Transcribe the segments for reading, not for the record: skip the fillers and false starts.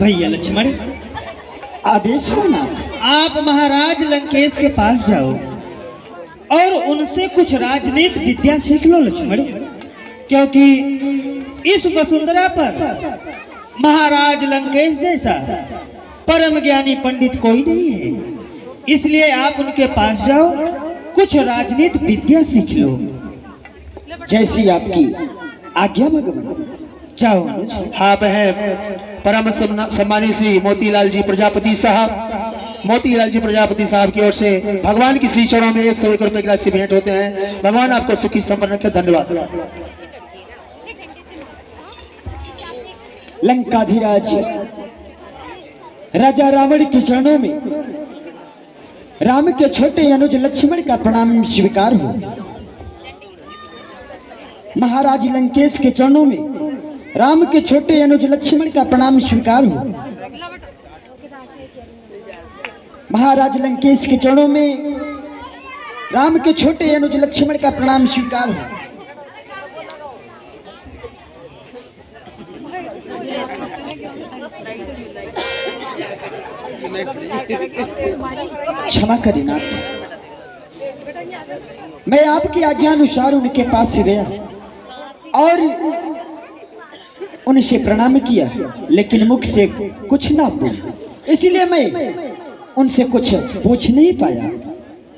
भैया लक्ष्मण, आदेश हो ना। आप महाराज लंकेश के पास जाओ और उनसे कुछ राजनीति विद्या सीख लो लक्ष्मण, क्योंकि इस वसुंधरा पर महाराज लंकेश जैसा परम ज्ञानी पंडित कोई नहीं है। इसलिए आप उनके पास जाओ, कुछ राजनीति विद्या सीख लो। जैसी आपकी आज्ञा भगवान। जाओ। आप हैं परम सम्मानी श्री मोतीलाल जी प्रजापति साहब। मोतीलाल जी प्रजापति साहब की ओर से भगवान की श्री चरणों में 101 रुपए की राशि भेंट होते हैं। भगवान आपको सुखी संपन्न रखे। धन्यवाद। लंकाधिराज राजा रावण के चरणों में राम के छोटे अनुज लक्ष्मण का प्रणाम स्वीकार हो। महाराज लंकेश के चरणों में राम के छोटे अनुज लक्ष्मण का प्रणाम स्वीकार हो। महाराज लंकेश के चरणों में राम के छोटे अनुज लक्ष्मण का प्रणाम स्वीकार हो। क्षमा करें नाथ, मैं आपकी आज्ञा अनुसार उनके पास से गया और उनसे प्रणाम किया, लेकिन मुख से कुछ ना बोला, इसलिए मैं उनसे कुछ पूछ नहीं पाया।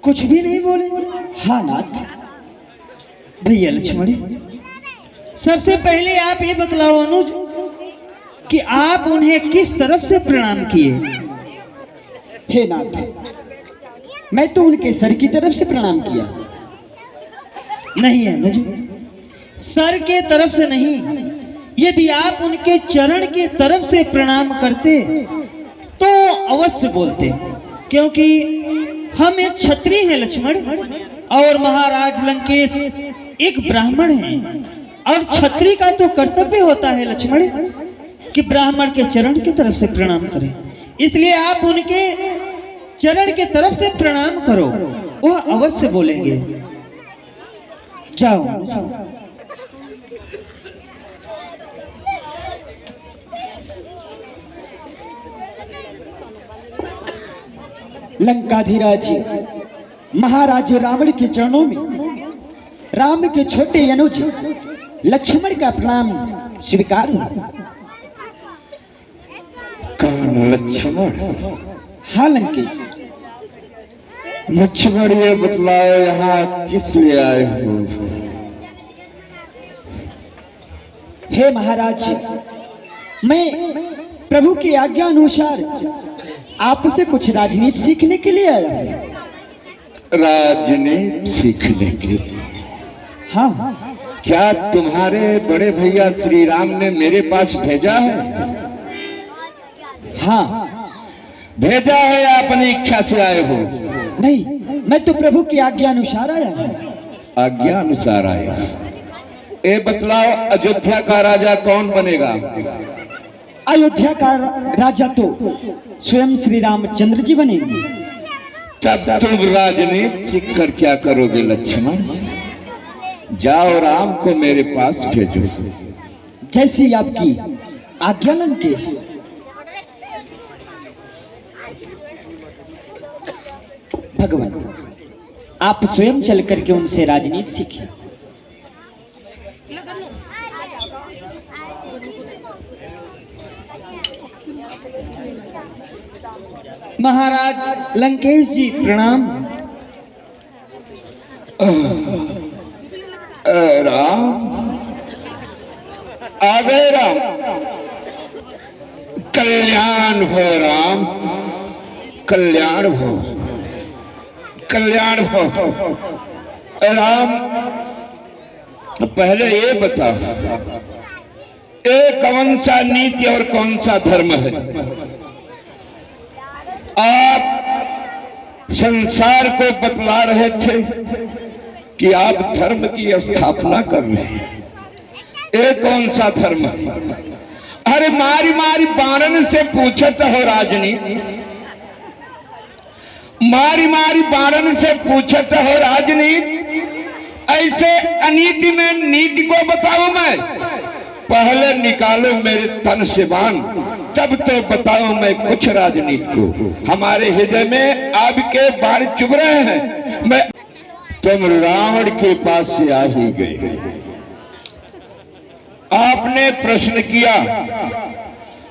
कुछ भी नहीं बोले। हाँ नाथ। भैया लक्ष्मण, सबसे पहले आप ये बतलाओ अनुज कि आप उन्हें किस तरफ से प्रणाम किए। हे नाथ, मैं तो उनके सर की तरफ से प्रणाम किया। नहीं अनुज, सर के तरफ से नहीं, यदि आप उनके चरण के तरफ से प्रणाम करते तो अवश्य बोलते, क्योंकि हम एक क्षत्रिय हैं लक्ष्मण और महाराज लंकेश एक ब्राह्मण हैं, और क्षत्रिय का तो कर्तव्य होता है लक्ष्मण कि ब्राह्मण के चरण की तरफ से प्रणाम करें। इसलिए आप उनके चरण के तरफ से प्रणाम करो, वह अवश्य बोलेंगे। जाओ। लंकाधिराज महाराज रावण के चरणों में राम के छोटे अनुज लक्ष्मण का प्रणाम स्वीकार हो। कौन लक्ष्मण? हाँ लंकेश। लक्ष्मण ये बतलाओ यहाँ किस लिए आए हो? हे महाराज, मैं प्रभु की आज्ञा अनुसार आपसे कुछ राजनीति सीखने के लिए आया हूँ। राजनीति सीखने के लिए? हाँ। क्या तुम्हारे बड़े भैया श्री राम ने मेरे पास भेजा है? हाँ। भेजा है या अपनी इच्छा से आए हो? नहीं, मैं तो प्रभु की आज्ञा अनुसार आया हूँ। आज्ञा अनुसार आया। ए बतलाओ, अयोध्या का राजा कौन बनेगा? अयोध्या का राजा तो स्वयं श्री रामचंद्र जी बनेंगे। तब तुम राजनीति सीख कर क्या करोगे लक्ष्मण? जाओ, राम को मेरे पास भेजो। जैसी आपकी आज्ञा लंकेश। भगवान, आप स्वयं चल करके उनसे राजनीति सीखें। महाराज लंकेश जी प्रणाम। राम आ गए। राम कल्याण भो, राम कल्याण भो, कल्याण भो। राम पहले ये बता, ये कौन सा नीति और कौन सा धर्म है? आप संसार को बतला रहे थे कि आप धर्म की स्थापना कर रहे हैं। ये कौन सा धर्म है? अरे मारी मारी बारन से पूछत हो राजनीति, मारी मारी बारन से पूछत हो राजनीति। ऐसे अनीति में नीति को बताऊं मैं? पहले निकालो मेरे तन से बाण, तब तो बताओ मैं कुछ राजनीति को। हमारे हृदय में आपके बाण चुभ रहे हैं। मैं तुम रावण के पास से आ ही गए। आपने प्रश्न किया,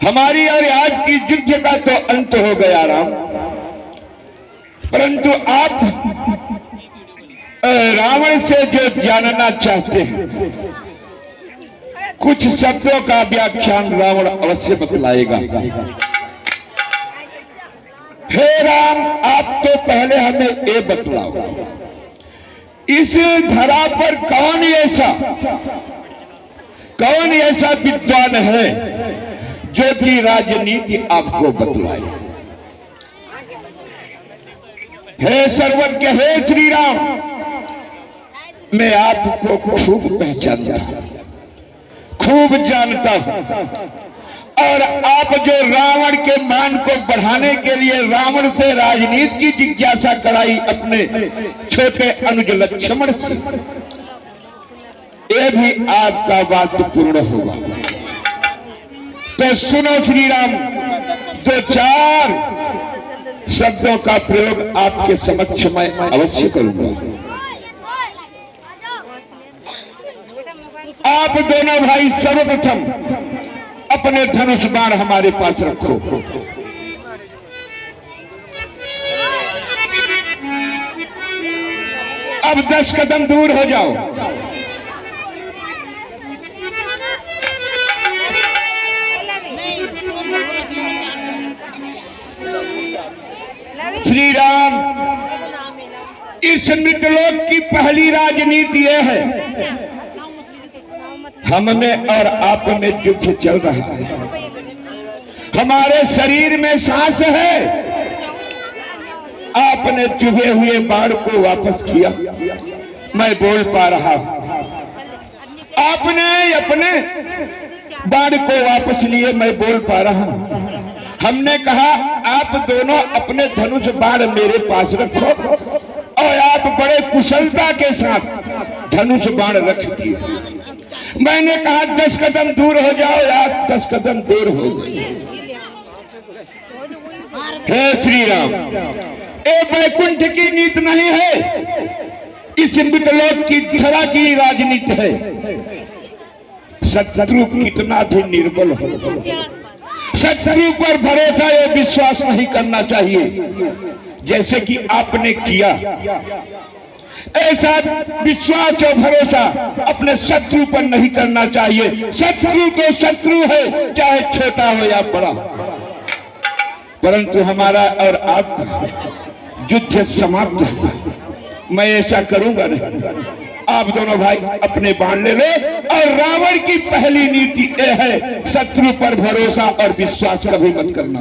हमारी और आपकी युद्ध का तो अंत हो गया राम, परंतु आप रावण से जो जानना चाहते हैं, कुछ शब्दों का व्याख्यान रावण अवश्य बतलाएगा। हे राम, आप तो पहले हमें ये बतलाओ, इस धरा पर कौन ऐसा विद्वान है जो कि राजनीति आपको बतलाए। हे सर्वज्ञ, हे श्री राम, मैं आपको खूब पहचानता हूं, खूब जानता हूं, और आप जो रावण के मान को बढ़ाने के लिए रावण से राजनीति की जिज्ञासा कराई अपने छोटे अनुज लक्ष्मण से, ये भी आपका बात पूर्ण होगा। तो सुनो श्री राम, दो चार शब्दों का प्रयोग आपके समक्ष मैं अवश्य करूंगा। आप दोनों भाई सर्वप्रथम अपने धनुष बाण हमारे पास रखो। अब 10 कदम दूर हो जाओ। श्री राम, इस मृतलोक की पहली राजनीति यह है, हम में और आप में युद्ध चल रहा है। हमारे शरीर में सांस है, आपने चुभे हुए बाण को वापस किया, मैं बोल पा रहा हूं। आपने अपने बाण को वापस लिए, मैं बोल पा रहा हूं। हमने कहा आप दोनों अपने धनुष बाण मेरे पास रखो, और आप बड़े कुशलता के साथ धनुष बाण रख दिए। मैंने कहा 10 कदम दूर हो जाओ, आप 10 कदम दूर हो गए। हे श्री राम, ये वैकुंठ की नीति नहीं है, इस मृतलोक की धरा की राजनीति है। शत्रु कितना भी निर्बल हो, शत्रु पर भरोसा या विश्वास नहीं करना चाहिए, जैसे कि आपने किया। ऐसा विश्वास और भरोसा अपने शत्रु पर नहीं करना चाहिए। शत्रु तो शत्रु है, चाहे छोटा हो या बड़ा, परंतु हमारा और आपका युद्ध समाप्त हुआ। मैं ऐसा करूंगा नहीं। आप दोनों भाई अपने बाण ले लो, और रावण की पहली नीति यह है, शत्रु पर भरोसा और विश्वास कभी मत करना।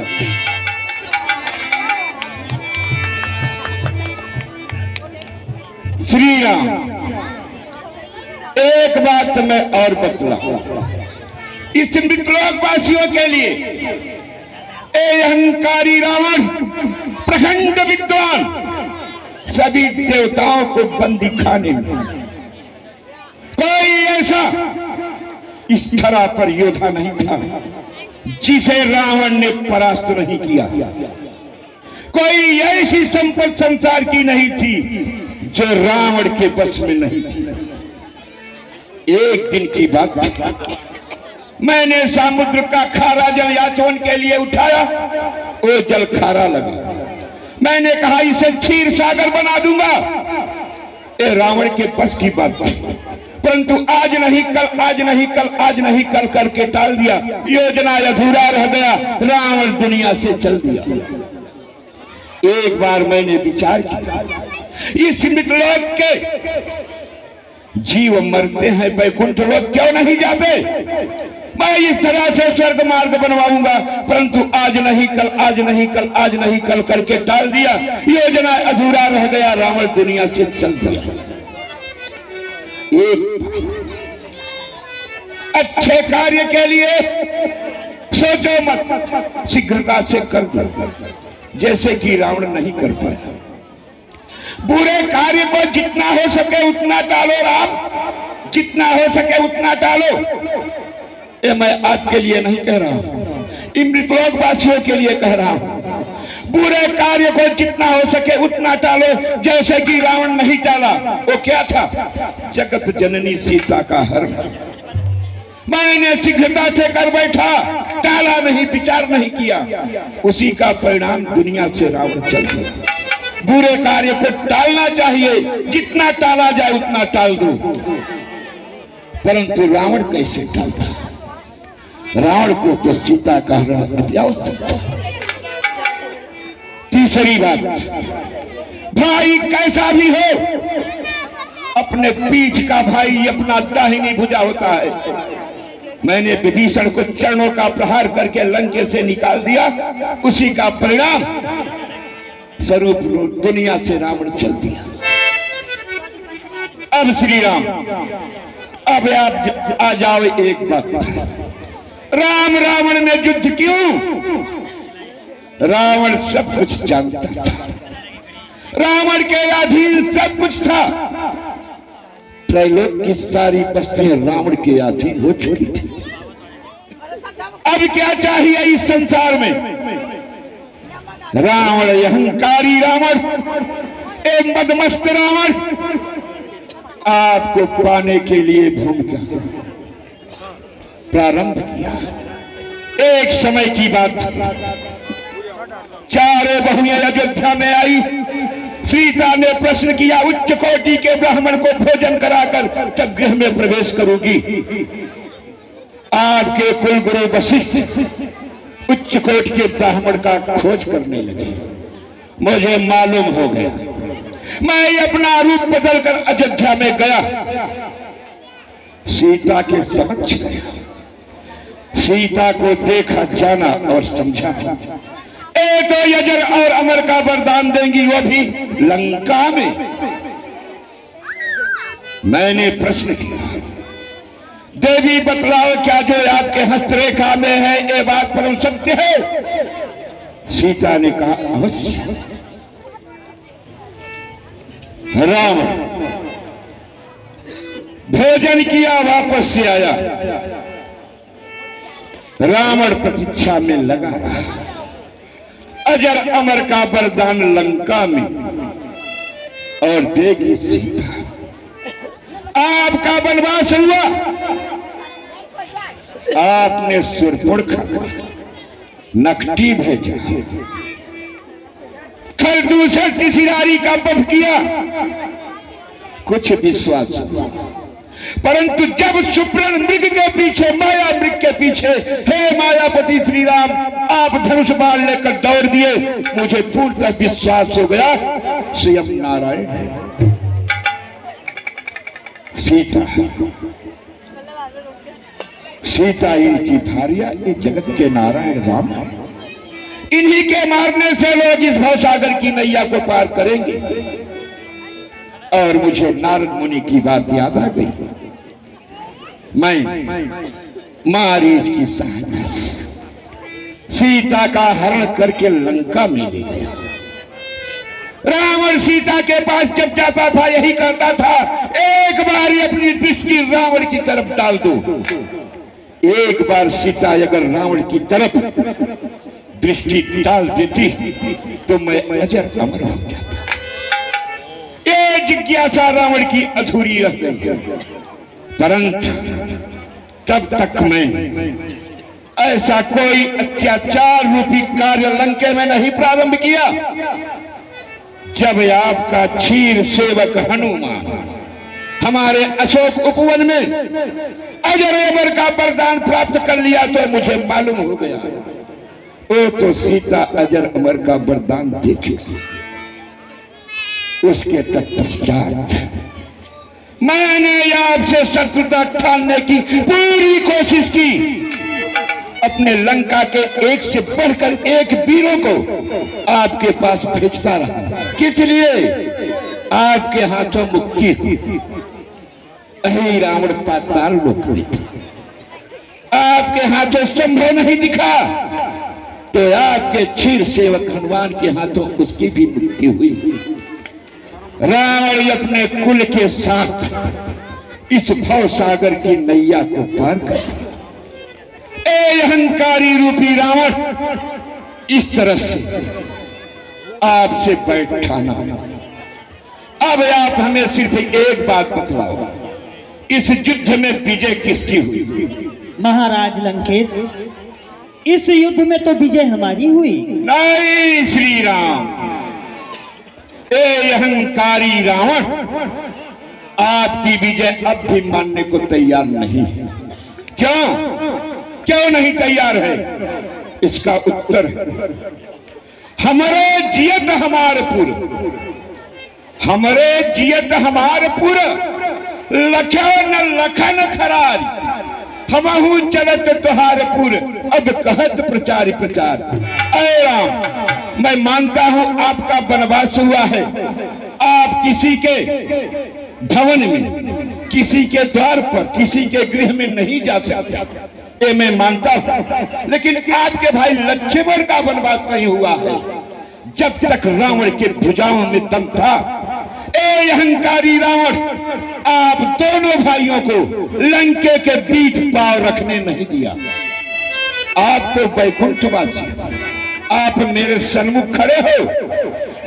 श्री राम, एक बात मैं और बतला, इस मृतलोक वासियों के लिए अहंकारी रावण, प्रखंड विद्वान, सभी देवताओं को बंदी खाने में, कोई ऐसा इस धरा पर योद्धा नहीं था जिसे रावण ने परास्त नहीं किया। कोई ऐसी संपत्ति संसार की नहीं थी जो रावण के बस में नहीं थी। एक दिन की बात, मैंने समुद्र का खारा जल याचन के लिए उठाया, वो जल खारा लगा। मैंने कहा इसे क्षीर सागर बना दूंगा। ये रावण के बस की बात थी, परंतु आज नहीं कल, आज नहीं कल, आज नहीं कल करके टाल दिया। योजना अधूरा रह गया, रावण दुनिया से चल दिया। एक बार मैंने विचार किया, इस मृतलोक के जीव मरते हैं, वैकुंठ लोक क्यों नहीं जाते? मैं इस तरह से स्वर्ग मार्ग बनवाऊंगा, परंतु आज नहीं कल, आज नहीं कल, आज नहीं कल करके टाल दिया। योजना अधूरा रह गया, रावण दुनिया से चल दिया। एक अच्छे कार्य के लिए सोचो मत, शीघ्रता से कर दो, जैसे कि रावण नहीं कर पाया। बुरे कार्य को जितना हो सके उतना टालो राम, जितना हो सके उतना टालो। ये मैं आपके लिए नहीं कह रहा हूं, इन मृतलोकवासियों के लिए कह रहा हूं। बुरे कार्य को जितना हो सके उतना टालो, जैसे कि रावण नहीं टाला। वो क्या था? जगत जननी सीता का हरण। मैंने शीघ्रता से कर बैठा, टाला नहीं, विचार नहीं किया, उसी का परिणाम दुनिया से रावण चल गया। बुरे कार्य को टालना चाहिए, जितना टाला जाए उतना टाल दो। परंतु रावण कैसे टालता? रावण को तो सीता का हरण अति आवश्यक था। तीसरी बात, भाई कैसा भी हो, अपने पीठ का भाई अपना दाहिनी भुजा होता है। मैंने विभीषण को चरणों का प्रहार करके लंके से निकाल दिया, उसी का परिणाम स्वरूप दुनिया से रावण चल दिया। अब श्री राम, अब आप आ जाओ एक बात, राम रावण में युद्ध क्यों? रावण सब कुछ जानता था, रावण के अधीन सब कुछ था। त्रैलोक की सारी बस्तियां रावण के अधीन हो चुकी थी। अब क्या चाहिए इस संसार में? रावण, अहंकारी रावण, एक मदमस्त रावण आपको पाने के लिए भूमिका प्रारंभ किया। एक समय की बात, चारों बहुएं अयोध्या में आई। सीता ने प्रश्न किया, उच्च कोटि के ब्राह्मण को भोजन कराकर तब गृह में प्रवेश करूंगी। आपके कुलगुरु वशिष्ठ उच्च कोटि के ब्राह्मण का खोज करने लगे। मुझे मालूम हो गया, मैं अपना रूप बदलकर अयोध्या में गया, सीता के समक्ष गया, सीता को देखा, जाना और समझा। एक तो यजर और अमर का वरदान देंगी, वो भी लंका में। मैंने प्रश्न किया, देवी बतलाओ, क्या जो आपके हस्तरेखा में है ये बात परम सत्य है? सीता ने कहा, अवश्य। राम भोजन किया, वापस से आया, रावण प्रतीक्षा में लगा रहा। अजर अमर का वरदान लंका में और देगी सीता। आपका वनवास हुआ, आपने सुरपुरखा नकटी भेजा, खरदूषण तिसिरारी का वध किया, कुछ विश्वास हुआ। परंतु जब सुप्रण मृग के पीछे, माया मृग के पीछे, हे मायापति श्री राम, आप धनुष बाण लेकर दौड़ दिए, मुझे पूर्णतः विश्वास हो गया स्वयं नारायण है। सीता इनकी भार्या, ये जगत के नारायण राम है। इन्हीं के मारने से लोग इस भवसागर की नैया को पार करेंगे। और मुझे नारद मुनि की बात याद आ गई। मैं मारीच की सहायता से सीता का हरण करके लंका में ले गया। रावण सीता के पास जब जाता था यही कहता था, एक बार अपनी दृष्टि रावण की तरफ डाल दो। एक बार सीता अगर रावण की तरफ दृष्टि डाल देती तो मैं अजर अमर हो जाता। ये जिज्ञासा रावण की अधूरी रह गई। परंतु तब तक मैं ऐसा कोई अत्याचार रूपी कार्य लंके में नहीं प्रारंभ किया जब आपका क्षीर सेवक हनुमान हमारे अशोक उपवन में अजर अमर का वरदान प्राप्त कर लिया तो मुझे मालूम हो गया वो तो सीता अजर अमर का वरदान दे चुकी। उसके तत्पश्चात मैंने आपसे शत्रुता ठानने की पूरी कोशिश की। अपने लंका के एक से बढ़कर एक वीरों को आपके पास भेजता रहा। किस लिए? आपके हाथों मुक्ति हुई। अहि रावण पाताल लोक में आपके हाथों संभव नहीं दिखा तो आपके क्षीर सेवक हनुमान के हाथों उसकी भी मुक्ति हुई। रावण अपने कुल के साथ इस भव सागर की नैया को पार कर अहंकारी रूपी रावण इस तरह से आपसे बैठाना। अब आप हमें सिर्फ एक बात बतलाओ, इस युद्ध में विजय किसकी हुई? महाराज लंकेश, इस युद्ध में तो विजय हमारी हुई। नहीं श्री राम, ए अहंकारी रावण, आपकी विजय अब भी मानने को तैयार नहीं है। क्यों नहीं तैयार है? इसका उत्तर हमरे जियत हमारपुर, हमरे जियत हमारपुर, लखन लखन खरारी, हमहू चलत तुहारपुर, अब कहत प्रचार प्रचार। अरे राम, मैं मानता हूं आपका वनवास हुआ है, आप किसी के भवन में, किसी के द्वार पर, किसी के गृह में नहीं जा सकते, ये मैं मानता हूं। लेकिन आपके भाई लक्ष्मण का वनवास नहीं हुआ है जब तक रावण के भुजाओं में दम था। ए अहंकारी रावण, आप दोनों भाइयों को लंके के बीच पांव रखने नहीं दिया। आप तो वैकुंठवासी, आप मेरे सन्मुख खड़े हो,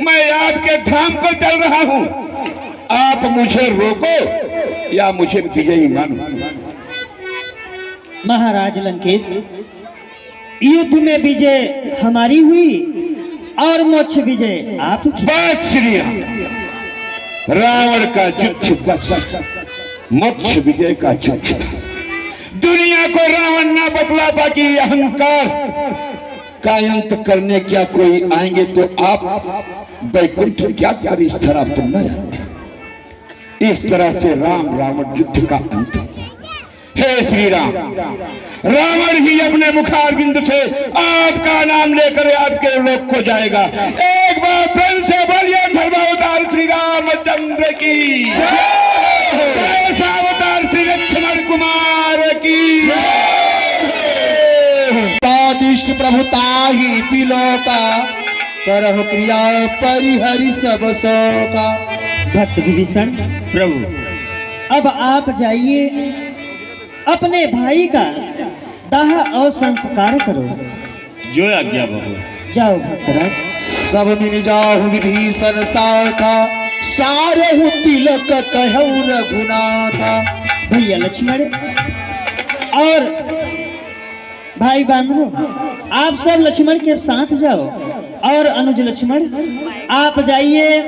मैं आपके धाम पर चल रहा हूं, आप मुझे रोको या मुझे विजयी मानो। महाराज लंकेश, युद्ध में विजय हमारी हुई और मोक्ष विजय आपकी। बस श्री राम, रावण का युद्ध बस मोक्ष विजय का युद्ध था। दुनिया को रावण ना बतलाता कि अहंकार का अंत करने क्या कोई आएंगे तो आप वैकुंठ क्या कर इस तरह पर न जाते। इस तरह से राम रावण युद्ध का अंत। हे श्री राम, रावण ही अपने मुखारबिंद से आपका नाम लेकर आपके लोक को जाएगा। एक बार प्रेम से बोलिए धर्मावतार श्री रामचंद्र की जय, सावतार श्री लक्ष्मण कुमार की स्वादिष्ट प्रभुताहि तिलोका, करहु क्रिया परिहरि सब शोका। भक्त विभीषण, प्रभु, अब आप जाइए, अपने भाई का दाह और संस्कार करो। जो आज्ञा बाबू। जाओ भक्तराज। सब मिल जाहु विभीषण साथा, सारहु तिलक कहु रघुनाथा। भैया लक्ष्मण और भाई बांधव, आप सब लक्ष्मण के साथ जाओ, और अनुज लक्ष्मण आप जाइए,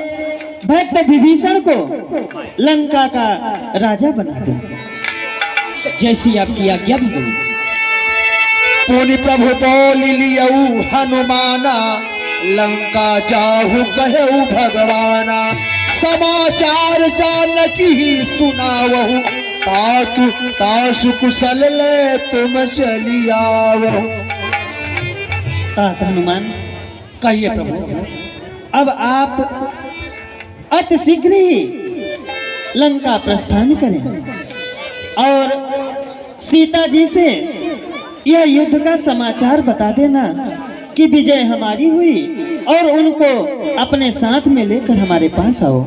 भक्त विभीषण को लंका का राजा बना दो। जैसी आपकी आज्ञा भी हो। पुनि प्रभु बोली लियऊ हनुमाना, लंका जाहु कहु भगवाना। समाचार जानकी ही सुनावहु, तातु तासु कुशल ले तुम चली आवहु। तात हनुमान, कहिए प्रभु। अब आप अति शीघ्र ही लंका प्रस्थान करें और सीता जी से यह युद्ध का समाचार बता देना कि विजय हमारी हुई, और उनको अपने साथ में लेकर हमारे पास आओ।